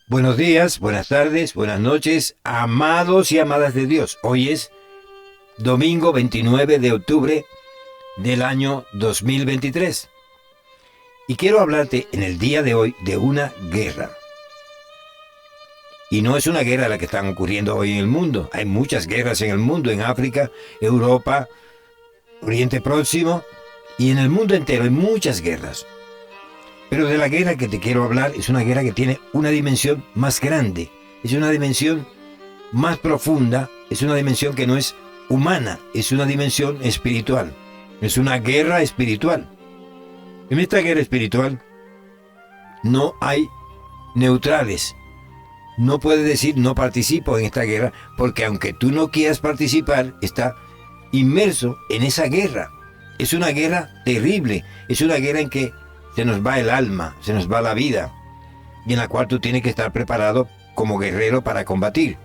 Buenos días, buenas tardes, buenas noches, amados y amadas de Dios. Hoy es domingo 29 de octubre del año 2023. Y quiero hablarte en el día de hoy de una guerra. Y no es una guerra la que están ocurriendo hoy en el mundo. Hay muchas guerras en el mundo, en África, Europa, Oriente Próximo y en el mundo entero hay muchas guerras. Pero de la guerra que te quiero hablar es una guerra que tiene una dimensión más grande, es una dimensión más profunda, es una dimensión que no es humana, es una dimensión espiritual, es una guerra espiritual. En esta guerra espiritual no hay neutrales. No puedes decir no participo en esta guerra, porque aunque tú no quieras participar, está inmerso en esa guerra. Es una guerra terrible, es una guerra en que se nos va el alma, se nos va la vida, y en la cual tú tienes que estar preparado como guerrero para combatir.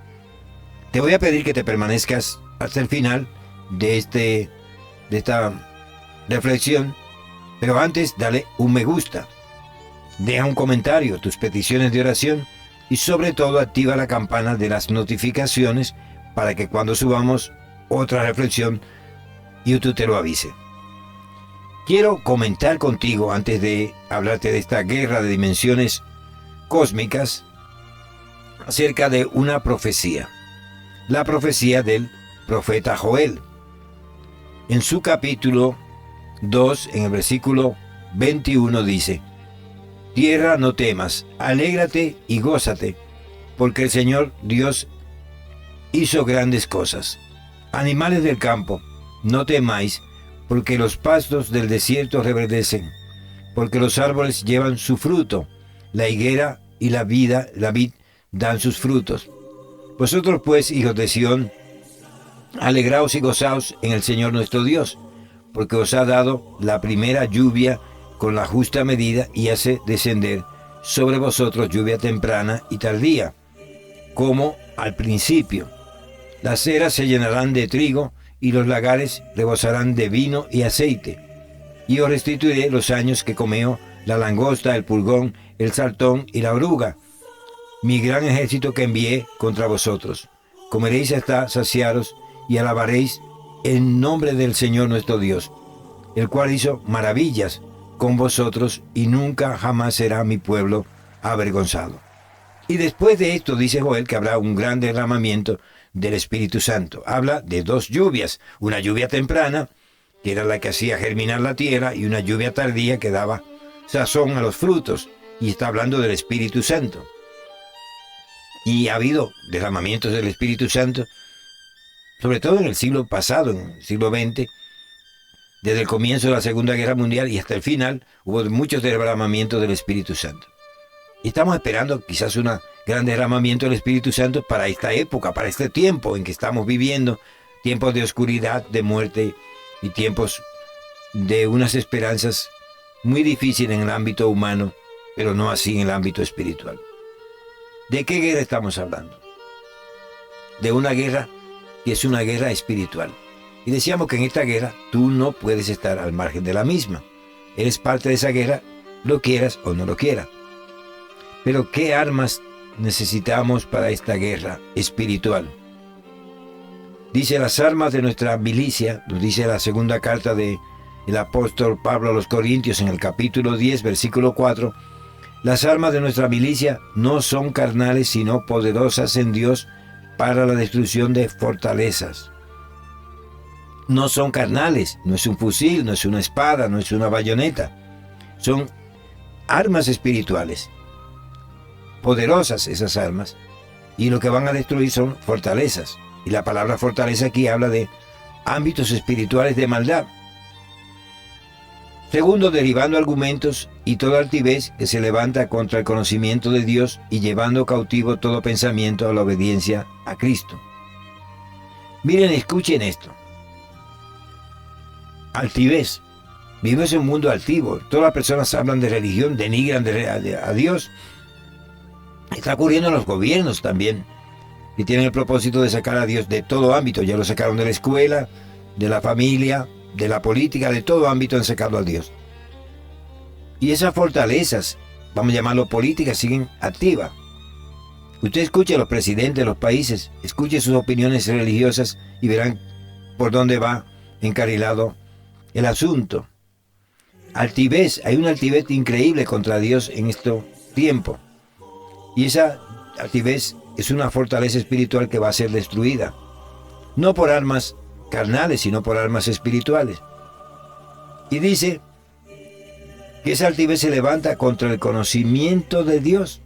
Te voy a pedir que te permanezcas hasta el final de esta reflexión, pero antes dale un me gusta, deja un comentario, tus peticiones de oración y sobre todo activa la campana de las notificaciones para que cuando subamos otra reflexión YouTube te lo avise. Quiero comentar contigo, antes de hablarte de esta guerra de dimensiones cósmicas, acerca de una profecía. La profecía del profeta Joel. En su capítulo 2, en el versículo 21 dice: Tierra, no temas, alégrate y gózate, porque el Señor Dios hizo grandes cosas. Animales del campo, no temáis, porque los pastos del desierto reverdecen, porque los árboles llevan su fruto, la higuera y la vid dan sus frutos. Vosotros pues, hijos de Sión, alegraos y gozaos en el Señor nuestro Dios, porque os ha dado la primera lluvia con la justa medida y hace descender sobre vosotros lluvia temprana y tardía, como al principio. Las eras se llenarán de trigo, y los lagares rebosarán de vino y aceite. Y os restituiré los años que comió la langosta, el pulgón, el saltón y la oruga, mi gran ejército que envié contra vosotros. Comeréis hasta saciaros y alabaréis en nombre del Señor nuestro Dios, el cual hizo maravillas con vosotros y nunca jamás será mi pueblo avergonzado. Y después de esto dice Joel que habrá un gran derramamiento del Espíritu Santo. Habla de dos lluvias, una lluvia temprana, que era la que hacía germinar la tierra, y una lluvia tardía que daba sazón a los frutos, y está hablando del Espíritu Santo. Y ha habido derramamientos del Espíritu Santo, sobre todo en el siglo pasado, en el siglo XX, desde el comienzo de la Segunda Guerra Mundial y hasta el final, hubo muchos derramamientos del Espíritu Santo. Y estamos esperando quizás un gran derramamiento del Espíritu Santo para esta época, para este tiempo en que estamos viviendo, tiempos de oscuridad, de muerte y tiempos de unas esperanzas muy difíciles en el ámbito humano, pero no así en el ámbito espiritual. ¿De qué guerra estamos hablando? De una guerra que es una guerra espiritual. Y decíamos que en esta guerra tú no puedes estar al margen de la misma. Eres parte de esa guerra, lo quieras o no lo quieras. Pero ¿qué armas necesitamos para esta guerra espiritual? Dice las armas de nuestra milicia, nos dice la segunda carta del apóstol Pablo a los Corintios en el capítulo 10, versículo 4, las armas de nuestra milicia no son carnales, sino poderosas en Dios para la destrucción de fortalezas. No son carnales, no es un fusil, no es una espada, no es una bayoneta, son armas espirituales. Poderosas esas armas, y lo que van a destruir son fortalezas, y la palabra fortaleza aquí habla de ámbitos espirituales de maldad. Segundo, derribando argumentos y toda altivez que se levanta contra el conocimiento de Dios y llevando cautivo todo pensamiento a la obediencia a Cristo. Miren, escuchen esto. Altivez. Vivimos en un mundo altivo. Todas las personas hablan de religión, denigran a Dios. Está ocurriendo en los gobiernos también, que tienen el propósito de sacar a Dios de todo ámbito. Ya lo sacaron de la escuela, de la familia, de la política, de todo ámbito han sacado a Dios. Y esas fortalezas, vamos a llamarlo políticas, siguen activas. Usted escuche a los presidentes de los países, escuche sus opiniones religiosas y verán por dónde va encarrilado el asunto. Altivez, hay una altivez increíble contra Dios en este tiempo. Y esa altivez es una fortaleza espiritual que va a ser destruida. No por armas carnales, sino por armas espirituales. Y dice que esa altivez se levanta contra el conocimiento de Dios.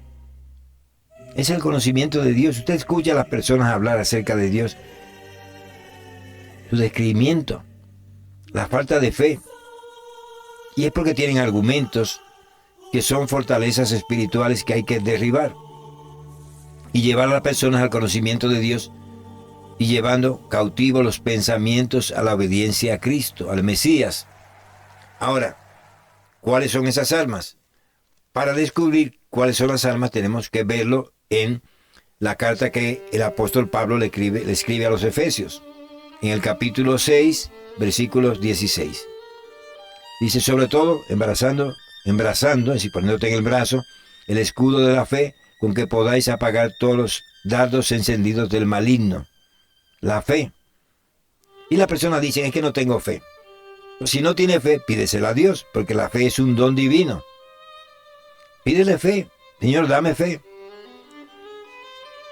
Es el conocimiento de Dios. Usted escucha a las personas hablar acerca de Dios. Su descreimiento, la falta de fe. Y es porque tienen argumentos que son fortalezas espirituales que hay que derribar. Y llevar a las personas al conocimiento de Dios y llevando cautivos los pensamientos a la obediencia a Cristo, al Mesías. Ahora, ¿cuáles son esas armas? Para descubrir cuáles son las armas tenemos que verlo en la carta que el apóstol Pablo le escribe a los Efesios, en el capítulo 6, versículos 16. Dice, sobre todo, embrazando, es decir, poniéndote en el brazo, el escudo de la fe, con que podáis apagar todos los dardos encendidos del maligno. La fe. Y la persona dice, es que no tengo fe. Si no tiene fe, pídesela a Dios, porque la fe es un don divino. Pídele fe. Señor, dame fe.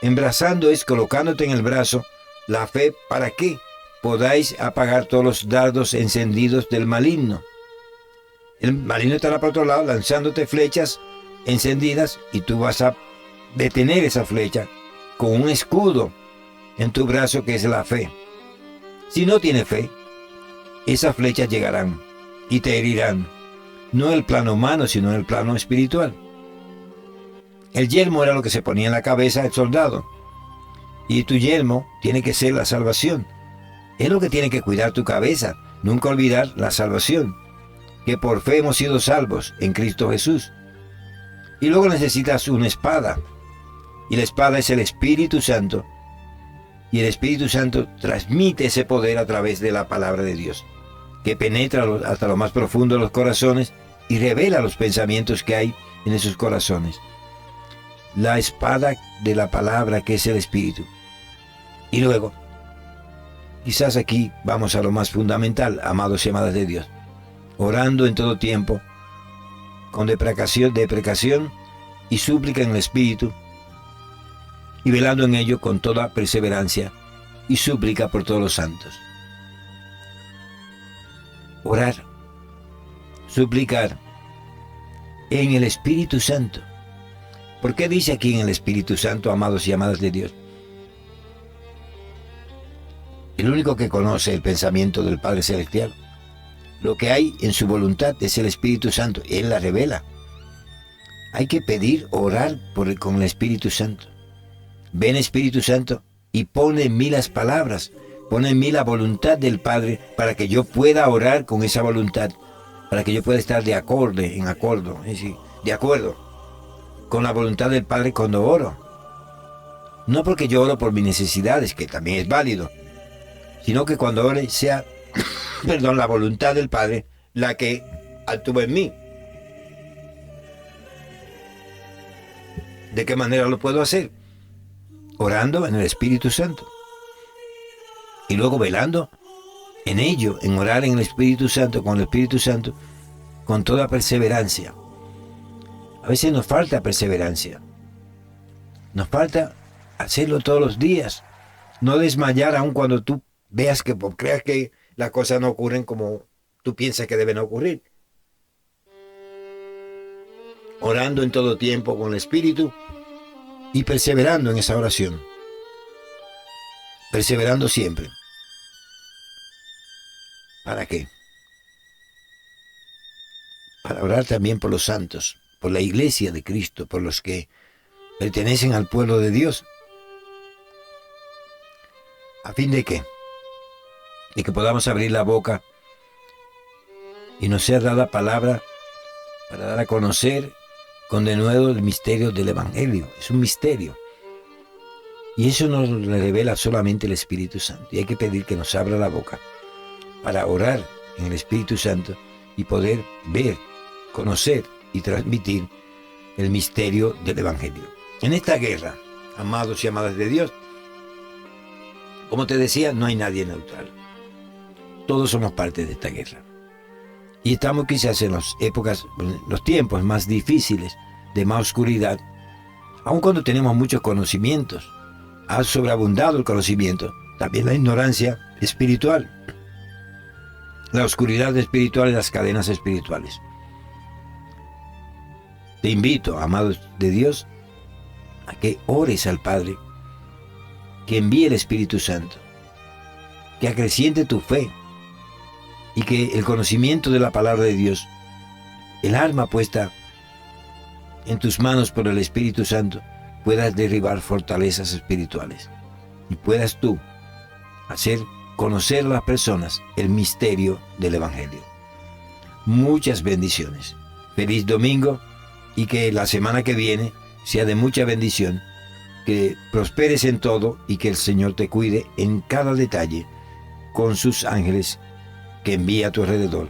Embrazando es colocándote en el brazo la fe para que podáis apagar todos los dardos encendidos del maligno. El maligno estará por otro lado lanzándote flechas encendidas y tú vas a detener esa flecha con un escudo en tu brazo que es la fe. Si no tienes fe, esas flechas llegarán y te herirán, no en el plano humano, sino en el plano espiritual. El yelmo era lo que se ponía en la cabeza del soldado, y tu yelmo tiene que ser la salvación. Es lo que tiene que cuidar tu cabeza, nunca olvidar la salvación, que por fe hemos sido salvos en Cristo Jesús. Y luego necesitas una espada, y la espada es el Espíritu Santo, y el Espíritu Santo transmite ese poder a través de la palabra de Dios, que penetra hasta lo más profundo de los corazones y revela los pensamientos que hay en esos corazones. La espada de la palabra que es el Espíritu. Y luego, quizás aquí vamos a lo más fundamental, amados y amadas de Dios, orando en todo tiempo, con deprecación y súplica en el Espíritu, y velando en ello con toda perseverancia y súplica por todos los santos. Orar, suplicar en el Espíritu Santo. ¿Por qué dice aquí en el Espíritu Santo, amados y amadas de Dios? El único que conoce el pensamiento del Padre Celestial, lo que hay en su voluntad es el Espíritu Santo. Él la revela. Hay que pedir, orar con el Espíritu Santo. Ven Espíritu Santo y pone en mí las palabras, pone en mí la voluntad del Padre para que yo pueda orar con esa voluntad, para que yo pueda estar de acuerdo con la voluntad del Padre cuando oro. No porque yo oro por mis necesidades, que también es válido, sino que cuando ore sea, la voluntad del Padre la que actúe en mí. ¿De qué manera lo puedo hacer? Orando en el Espíritu Santo. Y luego velando en ello, en orar en el Espíritu Santo, con el Espíritu Santo, con toda perseverancia. A veces nos falta perseverancia. Nos falta hacerlo todos los días. No desmayar aun cuando tú veas que creas que las cosas no ocurren como tú piensas que deben ocurrir. Orando en todo tiempo con el Espíritu y perseverando en esa oración. Perseverando siempre. ¿Para qué? Para orar también por los santos, por la iglesia de Cristo, por los que pertenecen al pueblo de Dios. ¿A fin de qué? De que podamos abrir la boca y nos sea dada palabra para dar a conocer con denuedo el misterio del Evangelio. Es un misterio. Y eso nos lo revela solamente el Espíritu Santo. Y hay que pedir que nos abra la boca para orar en el Espíritu Santo y poder ver, conocer y transmitir el misterio del Evangelio. En esta guerra, amados y amadas de Dios. Como te decía, no hay nadie neutral. Todos somos parte de esta guerra. Y estamos quizás en los tiempos más difíciles, de más oscuridad, aun cuando tenemos muchos conocimientos. Ha sobreabundado el conocimiento, también la ignorancia espiritual, la oscuridad espiritual y las cadenas espirituales. Te invito, amados de Dios, a que ores al Padre, que envíe el Espíritu Santo, que acreciente tu fe y que el conocimiento de la palabra de Dios, el arma puesta en tus manos por el Espíritu Santo, puedas derribar fortalezas espirituales y puedas tú hacer conocer a las personas el misterio del Evangelio. Muchas bendiciones. Feliz domingo y que la semana que viene sea de mucha bendición, que prosperes en todo y que el Señor te cuide en cada detalle con sus ángeles que envía a tu alrededor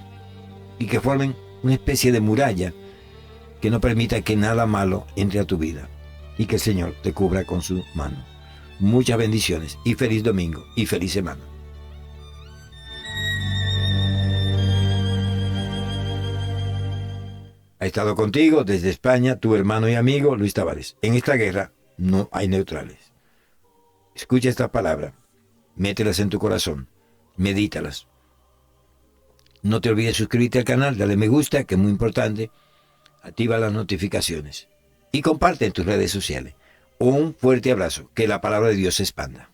y que formen una especie de muralla que no permita que nada malo entre a tu vida y que el Señor te cubra con su mano. Muchas bendiciones y feliz domingo y feliz semana. Ha estado contigo desde España tu hermano y amigo Luis Tavares. En esta guerra no hay neutrales. Escucha esta palabra, mételas en tu corazón, medítalas. No te olvides suscribirte al canal, dale me gusta, que es muy importante. Activa las notificaciones y comparte en tus redes sociales. Un fuerte abrazo, que la palabra de Dios se expanda.